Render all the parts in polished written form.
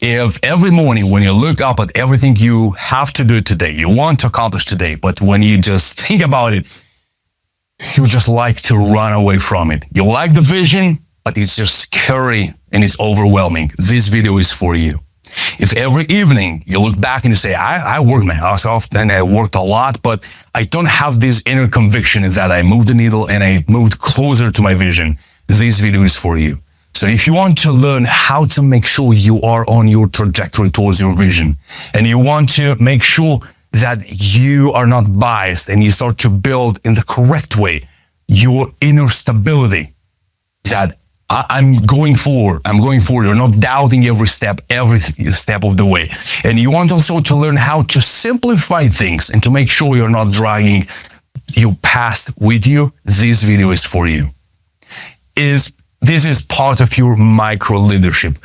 if every morning when you look up at everything you have to do today, you want to accomplish today, but when you just think about it, you just like to run away from it. You like the vision, but it's just scary and it's overwhelming. This video is for you. If every evening you look back and you say, I worked my ass off and I worked a lot, but I don't have this inner conviction that I moved the needle and I moved closer to my vision, this video is for you. So if you want to learn how to make sure you are on your trajectory towards your vision, and you want to make sure that you are not biased and you start to build in the correct way your inner stability, that I'm going forward, you're not doubting every step of the way. And you want also to learn how to simplify things and to make sure you're not dragging your past with you, this video is for you. This is part of your micro leadership.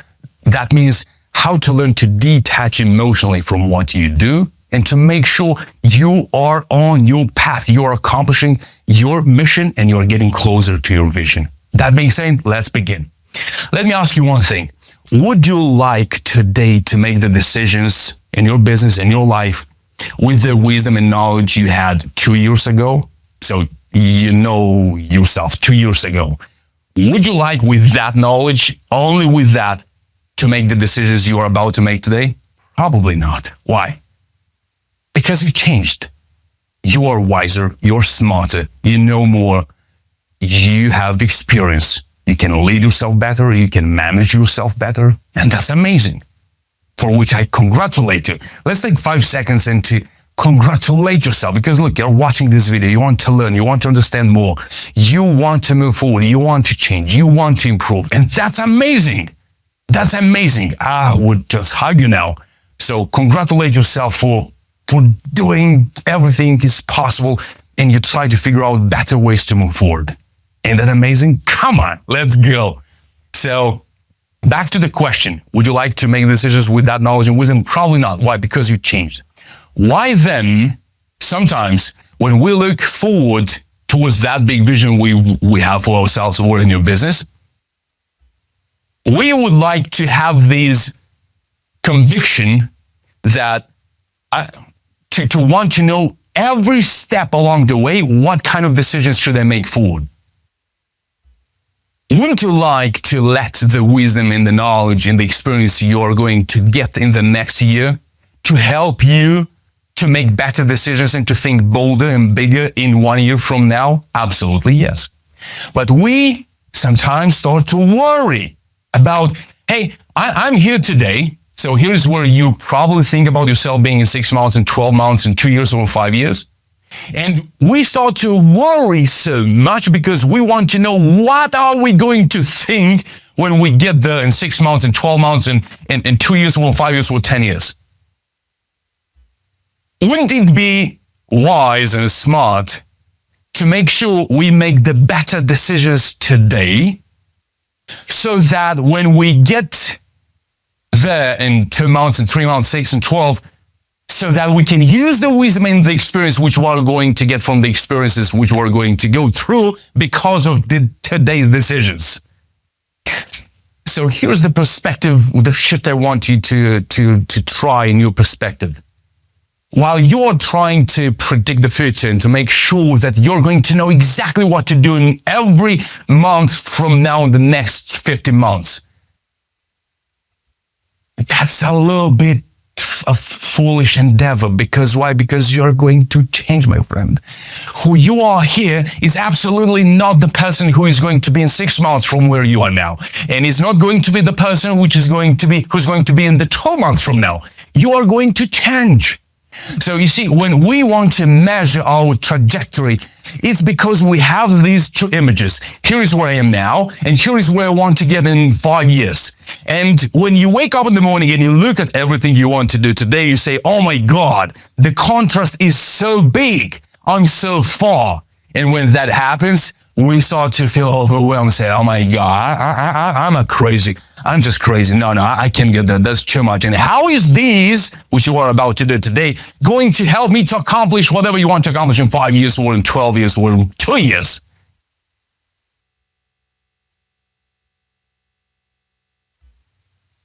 That means how to learn to detach emotionally from what you do and to make sure you are on your path, you're accomplishing your mission and you're getting closer to your vision. That being said, let's begin. Let me ask you one thing. Would you like today to make the decisions in your business, in your life, with the wisdom and knowledge you had 2 years ago? So you know yourself 2 years ago. Would you like with that knowledge, only with that, to make the decisions you are about to make today? Probably not. Why? Because you changed. You are wiser, you're smarter, you know more, you have experience. You can lead yourself better, you can manage yourself better, and that's amazing, for which I congratulate you. Let's take 5 seconds and to congratulate yourself, because look, you're watching this video, you want to learn, you want to understand more, you want to move forward, you want to change, you want to improve, and that's amazing. That's amazing. I would just hug you now. So congratulate yourself for doing everything is possible, and you try to figure out better ways to move forward. Ain't that amazing? Come on, let's go. So back to the question, would you like to make decisions with that knowledge and wisdom? Probably not. Why? Because you changed. Why then, sometimes when we look forward towards that big vision we have for ourselves or in your business, we would like to have this conviction that to want to know every step along the way, what kind of decisions should I make forward? Wouldn't you like to let the wisdom and the knowledge and the experience you are going to get in the next year to help you to make better decisions and to think bolder and bigger in 1 year from now? Absolutely yes. But we sometimes start to worry about, hey, I'm here today, so here's where you probably think about yourself being in 6 months and 12 months and 2 years or 5 years. And we start to worry so much because we want to know what are we going to think when we get there in 6 months and 12 months and 2 years or 5 years or 10 years. Wouldn't it be wise and smart to make sure we make the better decisions today so that when we get there in 2 months and 3 months, 6 and 12, so that we can use the wisdom and the experience which we are going to get from the experiences which we're going to go through because of today's decisions. So here's the perspective, the shift I want you to try in your perspective. While you're trying to predict the future and to make sure that you're going to know exactly what to do in every month from now in the next 50 months, that's a little bit a foolish endeavor. Because why? Because you're going to change, my friend. Who you are here is absolutely not the person who is going to be in 6 months from where you are now. And it's not going to be the person who's going to be in the 12 months from now. You are going to change. So you see, when we want to measure our trajectory, it's because we have these two images. Here is where I am now, and here is where I want to get in 5 years. And when you wake up in the morning and you look at everything you want to do today, you say, oh my God, the contrast is so big. I'm so far. And when that happens, we start to feel overwhelmed and say, oh my God, I'm just crazy. No, I can't get that. That's too much. And how is these, which you are about to do today, going to help me to accomplish whatever you want to accomplish in 5 years or in 12 years or in 2 years?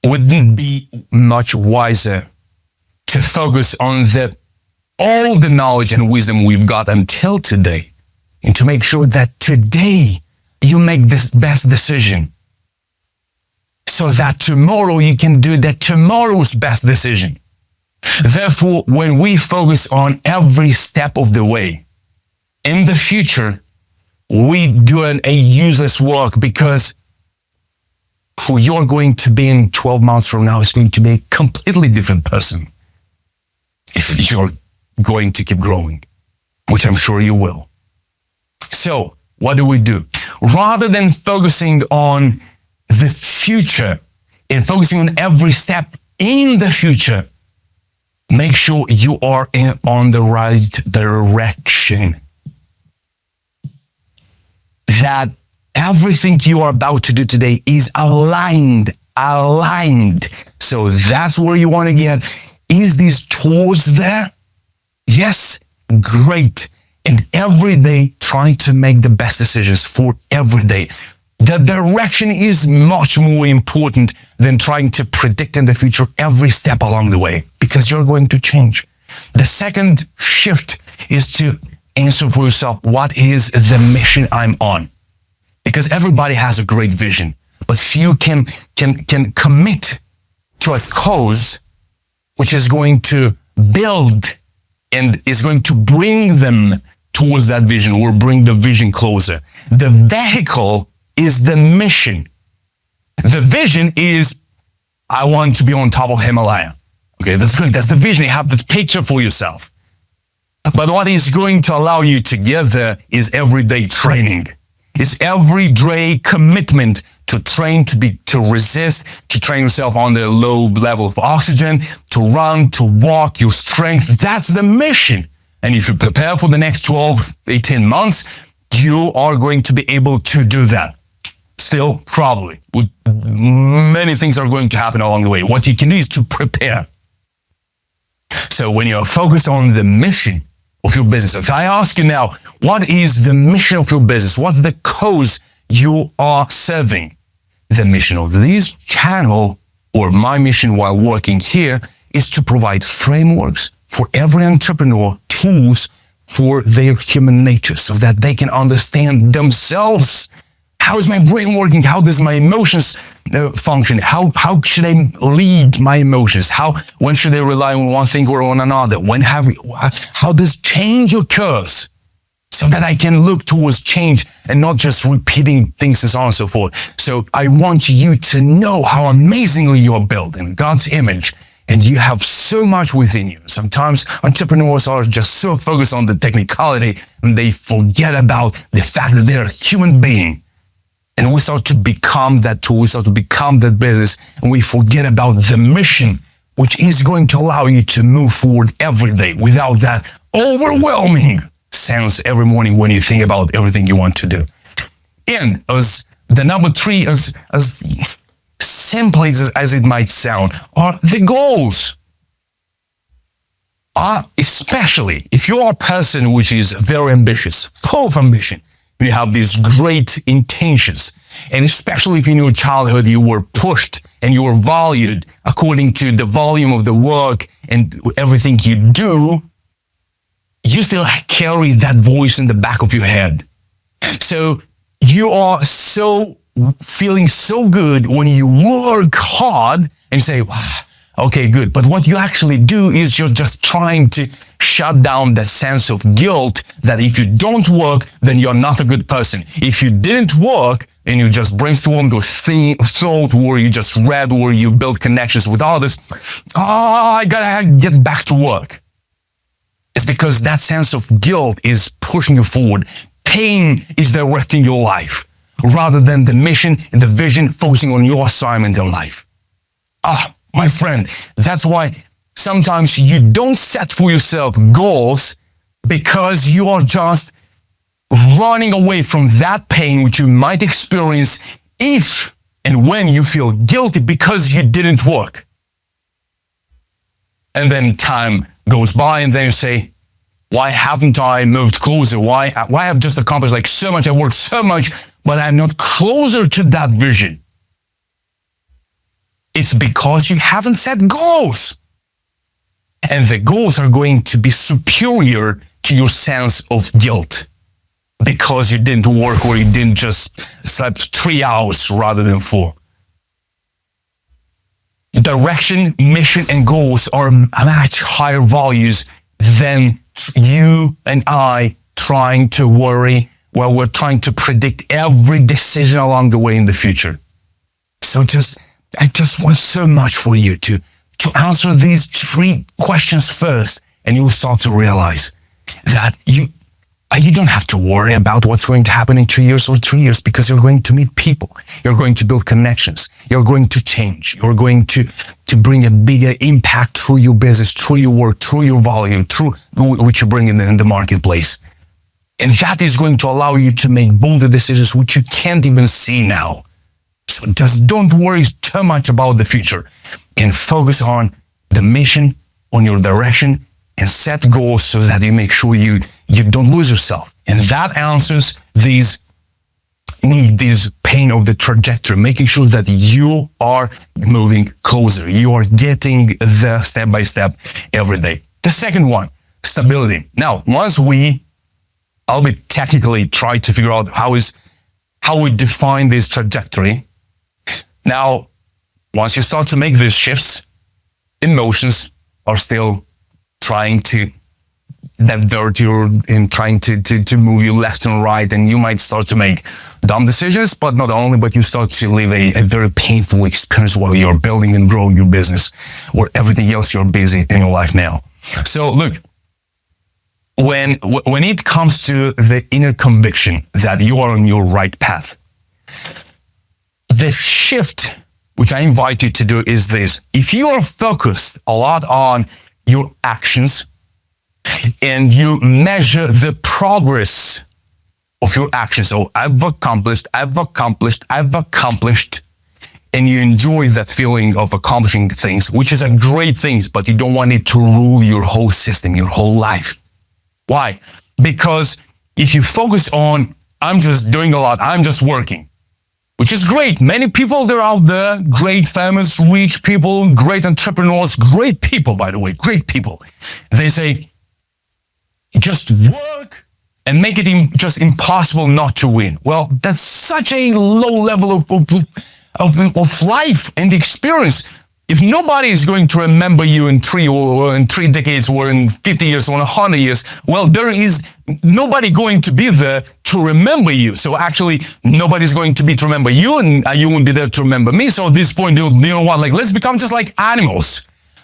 wouldn't be much wiser to focus on all the knowledge and wisdom we've got until today, and to make sure that today you make this best decision, so that tomorrow you can do that tomorrow's best decision. Therefore, when we focus on every step of the way, in the future, we doing a useless work, because who you're going to be in 12 months from now is going to be a completely different person if you're going to keep growing, which I'm sure you will. So, what do? Rather than focusing on the future and focusing on every step in the future, make sure you are on the right direction. That everything you are about to do today is aligned. So that's where you want to get. Is these tools there? Yes, great. And every day, try to make the best decisions for every day. The direction is much more important than trying to predict in the future every step along the way, because you're going to change. The second shift is to answer for yourself, what is the mission I'm on? Because everybody has a great vision, but few can commit to a cause which is going to build and is going to bring them towards that vision, or bring the vision closer. The vehicle is the mission. The vision is, I want to be on top of Himalaya. Okay, that's great. That's the vision. You have the picture for yourself. But what is going to allow you to get there is everyday training. It's everyday commitment to train, to resist, to train yourself on the low level of oxygen, to run, to walk, your strength. That's the mission. And if you prepare for the next 12, 18 months, you are going to be able to do that. Still, probably. Many things are going to happen along the way. What you can do is to prepare. So when you're focused on the mission of your business, if I ask you now, what is the mission of your business? What's the cause you are serving? The mission of this channel, or my mission while working here, is to provide frameworks for every entrepreneur, tools for their human nature, so that they can understand themselves. How is my brain working? How does my emotions function? How should I lead my emotions? When should I rely on one thing or on another? How does change occurs? So that I can look towards change and not just repeating things and so on and so forth. So I want you to know how amazingly you are built in God's image, and you have so much within you. Sometimes entrepreneurs are just so focused on the technicality, and they forget about the fact that they're a human being. And we start to become that tool, we start to become that business, and we forget about the mission, which is going to allow you to move forward every day without that overwhelming sense every morning when you think about everything you want to do. And as the number three, as simply as it might sound, are the goals. Especially if you are a person which is very ambitious, full of ambition, you have these great intentions, and especially if in your childhood you were pushed and you were valued according to the volume of the work and everything you do, you still carry that voice in the back of your head. So you are feeling so good when you work hard and you say, wow, okay, good. But what you actually do is you're just trying to shut down that sense of guilt that if you don't work, then you're not a good person. If you didn't work and you just brainstormed or thought, or you just read, or you build connections with others, I gotta get back to work. It's because that sense of guilt is pushing you forward. Pain is directing your life rather than the mission and the vision focusing on your assignment in life. My friend, that's why sometimes you don't set for yourself goals, because you are just running away from that pain which you might experience if and when you feel guilty because you didn't work. And then time goes by, and then you say, why haven't I moved closer? Why I've just accomplished like so much, I worked so much, but I'm not closer to that vision. It's because you haven't set goals. And the goals are going to be superior to your sense of guilt because you didn't work or you didn't just sleep 3 hours rather than 4. Direction, mission, and goals are much higher values than you and I trying to worry while we're trying to predict every decision along the way in the future. So I just want so much for you to answer these 3 questions first, and you'll start to realize that you don't have to worry about what's going to happen in 2 years or 3 years because you're going to meet people. You're going to build connections. You're going to change. You're going to bring a bigger impact through your business, through your work, through your value, through what you bring in the marketplace. And that is going to allow you to make bolder decisions which you can't even see now. So just don't worry too much about the future and focus on the mission, on your direction, and set goals so that you make sure you don't lose yourself. And that answers this pain of the trajectory, making sure that you are moving closer. You are getting the step by step every day. The second one, stability. Now, I'll be technically try to figure out how we define this trajectory. Now, once you start to make these shifts, emotions are still trying to divert you and trying to move you left and right, and you might start to make dumb decisions, but not only, but you start to live a very painful experience while you're building and growing your business or everything else you're busy in your life now. So look, when it comes to the inner conviction that you are on your right path, the shift which I invite you to do is this. If you are focused a lot on your actions and you measure the progress of your actions, so I've accomplished, and you enjoy that feeling of accomplishing things, which is a great thing, but you don't want it to rule your whole system, your whole life. Why? Because if you focus on, I'm just doing a lot, I'm just working, which is great. Many people, they're out there, great, famous, rich people, great entrepreneurs, great people, by the way, great people. They say, just work and make it just impossible not to win. Well, that's such a low level of life and experience. If nobody is going to remember you in 3 decades or in 50 years or 100 years, well, there is nobody going to be there to remember you. So actually, nobody's going to be to remember you, and you won't be there to remember me. So at this point, you know what? Like, let's become just like animals.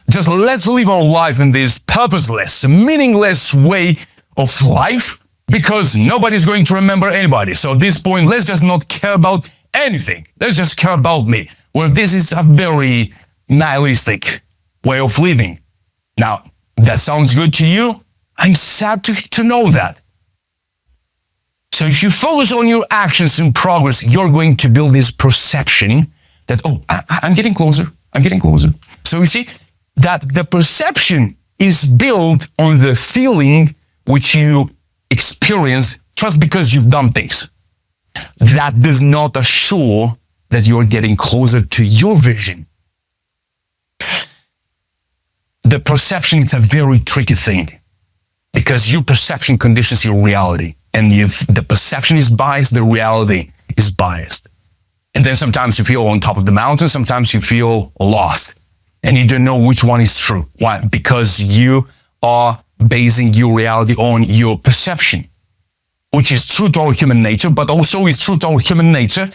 Just let's live our life in this purposeless, meaningless way of life because nobody's going to remember anybody. So at this point, let's just not care about anything. Let's just care about me. Well, this is a very nihilistic way of living. Now, that sounds good to you? I'm sad to know that. So if you focus on your actions and progress, you're going to build this perception that, oh, I'm getting closer, I'm getting closer. So you see that the perception is built on the feeling which you experience just because you've done things. That does not assure that you're getting closer to your vision. The perception is a very tricky thing because your perception conditions your reality. And if the perception is biased, the reality is biased. And then sometimes you feel on top of the mountain, sometimes you feel lost and you don't know which one is true. Why? Because you are basing your reality on your perception, which is true to our human nature, but also is true to our human nature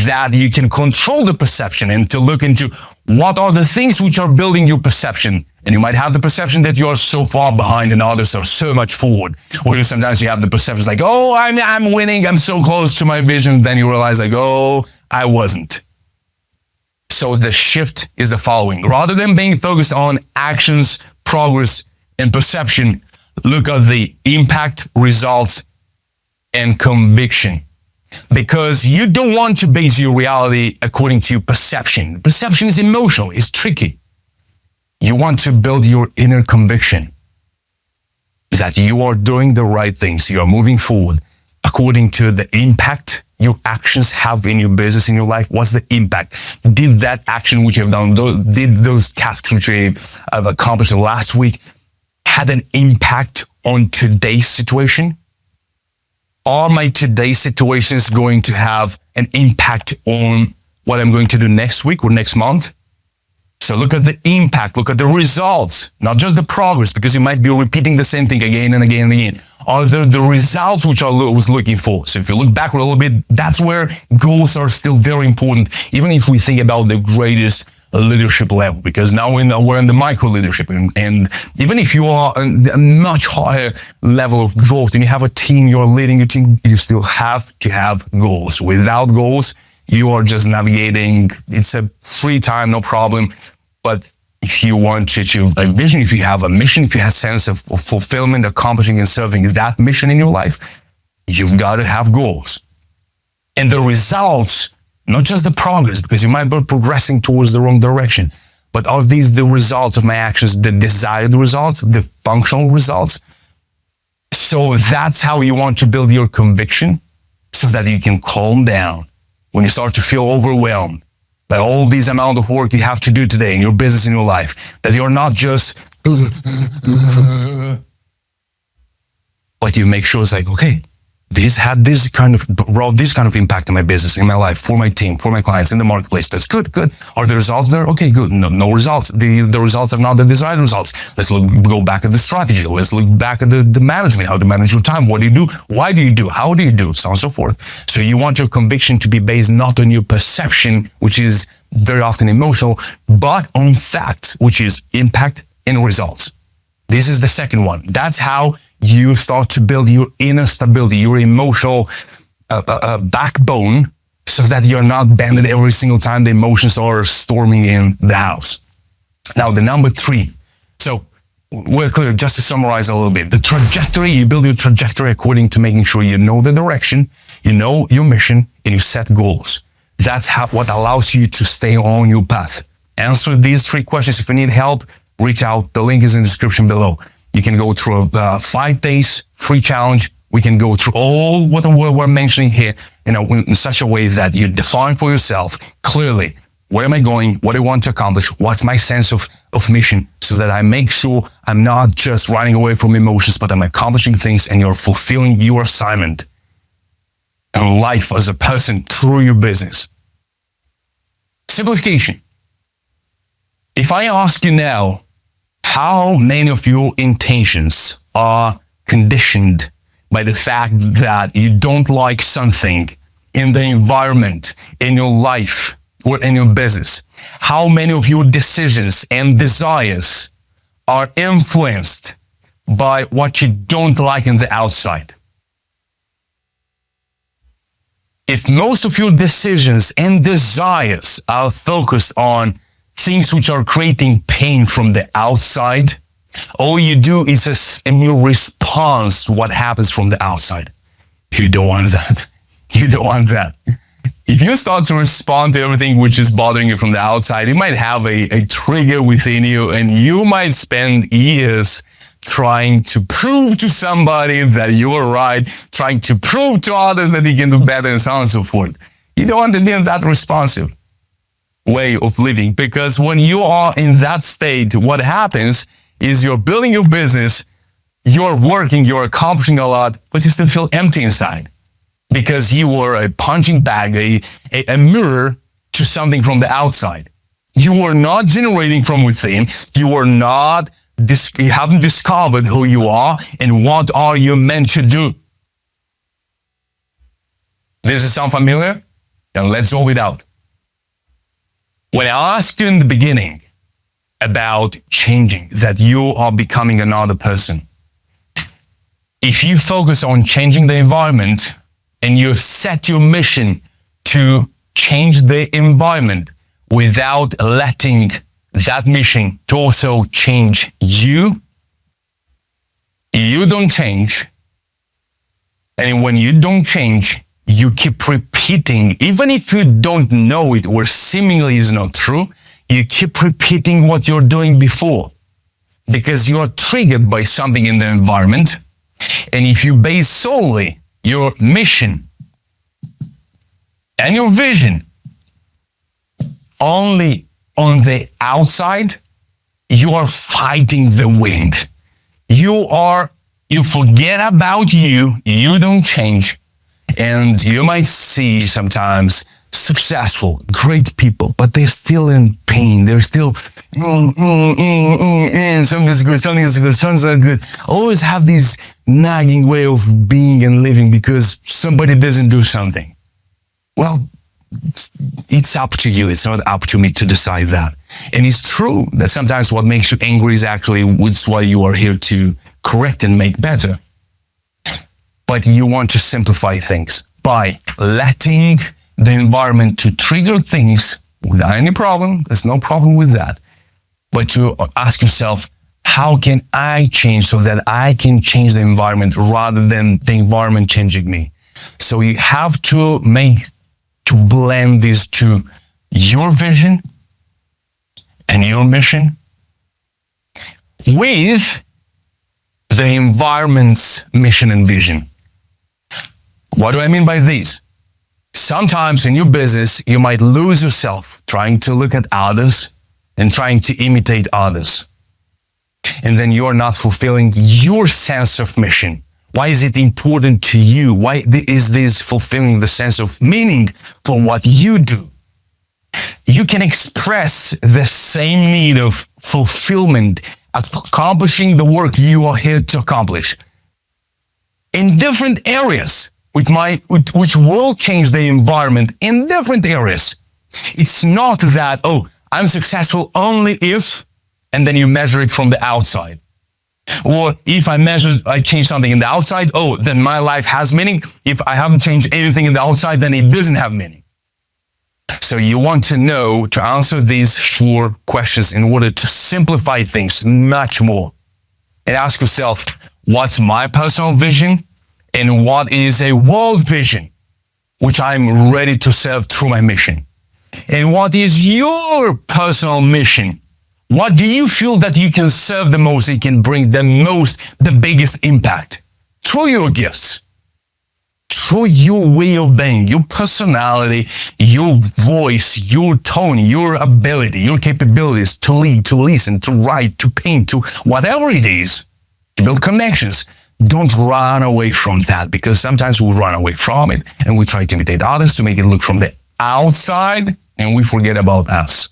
that you can control the perception and to look into what are the things which are building your perception. And you might have the perception that you are so far behind and others are so much forward. Or sometimes you have the perception like, oh, I'm winning, I'm so close to my vision. Then you realize like, oh, I wasn't. So the shift is the following. Rather than being focused on actions, progress, and perception, look at the impact, results, and conviction. Because you don't want to base your reality according to your perception. Perception is emotional, it's tricky. You want to build your inner conviction that you are doing the right things. You are moving forward according to the impact your actions have in your business, in your life? What's the impact? Did that action which you have done, did those tasks which you have accomplished last week had an impact on today's situation? Are my today's situations going to have an impact on what I'm going to do next week or next month? So look at the impact, look at the results, not just the progress, because you might be repeating the same thing again and again and again. Are there the results which I was looking for? So if you look backward a little bit, that's where goals are still very important, even if we think about the greatest leadership level, because now we're in the micro leadership, and even if you are a much higher level of growth and you have a team, you're leading your team, you still have to have goals. Without goals, you are just navigating. It's a free time, no problem. But if you want to achieve a vision, if you have a mission, if you have a sense of fulfillment, accomplishing and serving that mission in your life, you've got to have goals. And the results, not just the progress, because you might be progressing towards the wrong direction, but are these the results of my actions, the desired results, the functional results? So that's how you want to build your conviction, so that you can calm down when you start to feel overwhelmed by all these amount of work you have to do today in your business, in your life, that you're not just, but you make sure it's like, okay, this brought this kind of impact in my business, in my life, for my team, for my clients, in the marketplace. That's good. Are the results there? Okay, good. No results. The results are not the desired results. Let's go back at the strategy. Let's look back at the management, how to manage your time. What do you do? Why do you do? How do you do? So on and so forth. So you want your conviction to be based not on your perception, which is very often emotional, but on facts, which is impact and results. This is the second one. That's how you start to build your inner stability, your emotional backbone, so that you're not bended every single time the emotions are storming in the house. Now, the number 3. So we're clear, just to summarize a little bit. The trajectory, you build your trajectory according to making sure you know the direction, you know your mission, and you set goals. That's what allows you to stay on your path. Answer these 3 questions. If you need help, reach out. The link is in the description below. You can go through a 5 days free challenge. We can go through all what we're mentioning here, in such a way that you define for yourself clearly, where am I going? What do I want to accomplish? What's my sense of mission? So that I make sure I'm not just running away from emotions, but I'm accomplishing things and you're fulfilling your assignment in life as a person through your business. Simplification. If I ask you now, how many of your intentions are conditioned by the fact that you don't like something in the environment, in your life, or in your business? How many of your decisions and desires are influenced by what you don't like in the outside? If most of your decisions and desires are focused on things which are creating pain from the outside, all you do is a mere response to what happens from the outside. You don't want that. You don't want that. If you start to respond to everything which is bothering you from the outside, you might have a trigger within you, and you might spend years trying to prove to somebody that you're right, trying to prove to others that you can do better, and so on and so forth. You don't want to be in that responsive way of living, because when you are in that state, what happens is you're building your business, you're working, you're accomplishing a lot, but you still feel empty inside, because you were a punching bag, a mirror to something from the outside. You were not generating from within. You haven't discovered who you are and what are you meant to do. Does it sound familiar? Then let's solve it out. When I asked you in the beginning about changing, that you are becoming another person, if you focus on changing the environment and you set your mission to change the environment without letting that mission to also change you, you don't change. And when you don't change, you keep repeating, even if you don't know it or seemingly is not true, you keep repeating what you're doing before, because you're triggered by something in the environment. And if you base solely your mission and your vision only on the outside, you are fighting the wind. You forget about you don't change, and you might see sometimes successful, great people, but they're still in pain. They're still, something's good, something's good, something's not good. Always have this nagging way of being and living because somebody doesn't do something. Well, it's up to you. It's not up to me to decide that. And it's true that sometimes what makes you angry is actually what's why you are here to correct and make better. But you want to simplify things by letting the environment to trigger things without any problem. There's no problem with that. But to ask yourself, how can I change so that I can change the environment rather than the environment changing me? So you have to blend these two, your vision and your mission, with the environment's mission and vision. What do I mean by this? Sometimes in your business, you might lose yourself trying to look at others and trying to imitate others. And then you're not fulfilling your sense of mission. Why is it important to you? Why is this fulfilling the sense of meaning for what you do? You can express the same need of fulfillment, accomplishing the work you are here to accomplish in different areas, which will change the environment in different areas. It's not that, oh, I'm successful only if, and then you measure it from the outside. Or if I change something in the outside, oh, then my life has meaning. If I haven't changed anything in the outside, then it doesn't have meaning. So you want to know to answer these 4 questions in order to simplify things much more. And ask yourself, what's my personal vision? And what is a world vision, which I'm ready to serve through my mission? And what is your personal mission? What do you feel that you can serve the most, you can bring the biggest impact? Through your gifts, through your way of being, your personality, your voice, your tone, your ability, your capabilities to lead, to listen, to write, to paint, to whatever it is, to build connections. Don't run away from that, because sometimes we run away from it and we try to imitate others to make it look from the outside and we forget about us.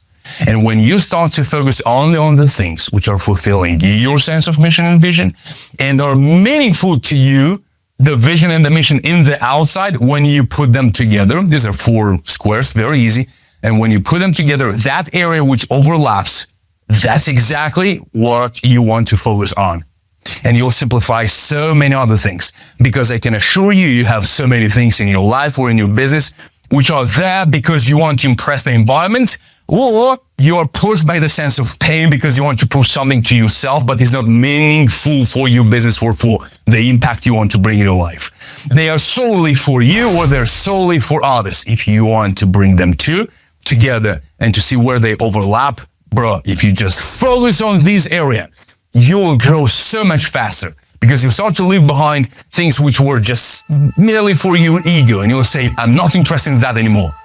And when you start to focus only on the things which are fulfilling your sense of mission and vision and are meaningful to you, the vision and the mission in the outside, when you put them together, these are 4 squares, very easy. And when you put them together, that area which overlaps, that's exactly what you want to focus on. And you'll simplify so many other things, because I can assure you, you have so many things in your life or in your business which are there because you want to impress the environment, or you are pushed by the sense of pain because you want to prove something to yourself, but it's not meaningful for your business or for the impact you want to bring in your life. They are solely for you, or they're solely for others. If you want to bring them together and to see where they overlap, bro, if you just focus on this area, you will grow so much faster, because you start to leave behind things which were just merely for your ego, and you'll say, I'm not interested in that anymore.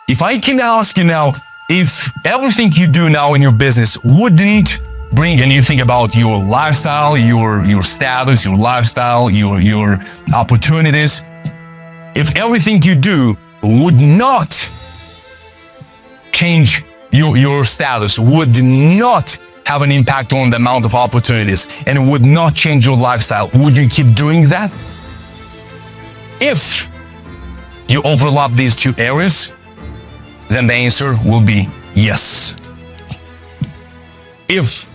If I can ask you now, if everything you do now in your business wouldn't bring, and you think about your lifestyle, your status, your lifestyle, your opportunities, if everything you do would not change your status, would not have an impact on the amount of opportunities, and would not change your lifestyle, would you keep doing that? If you overlap these 2 areas, then the answer will be yes. If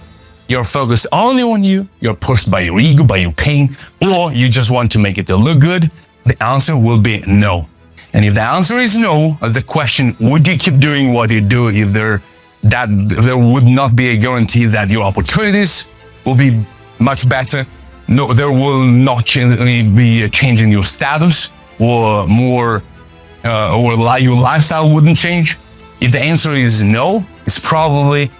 you're focused only on you, you're pushed by your ego, by your pain, or you just want to make it look good, the answer will be no. And if the answer is no, the question, would you keep doing what you do if there would not be a guarantee that your opportunities will be much better? No, there will not be a change in your status, or your lifestyle wouldn't change. If the answer is no, it's probably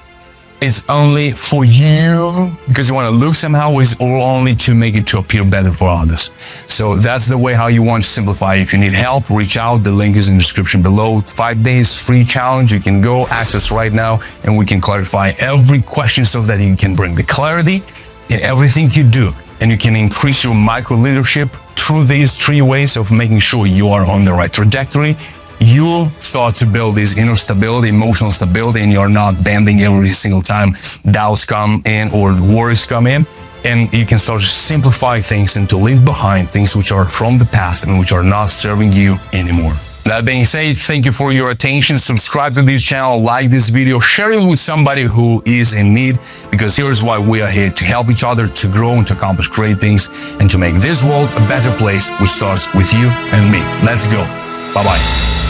is only for you because you want to look somehow, is or only to make it to appear better for others. So that's the way how you want to simplify. If you need help, reach out. The link is in the description below. 5 days free challenge. You can go access right now and we can clarify every question so that you can bring the clarity in everything you do. And you can increase your micro leadership through these 3 ways of making sure you are on the right trajectory. You start to build this inner stability, emotional stability, and you're not bending every single time doubts come in or worries come in. And you can start to simplify things and to leave behind things which are from the past and which are not serving you anymore. That being said, thank you for your attention. Subscribe to this channel, like this video, share it with somebody who is in need, because here's why we are here: to help each other, to grow and to accomplish great things, and to make this world a better place, which starts with you and me. Let's go. Bye-bye.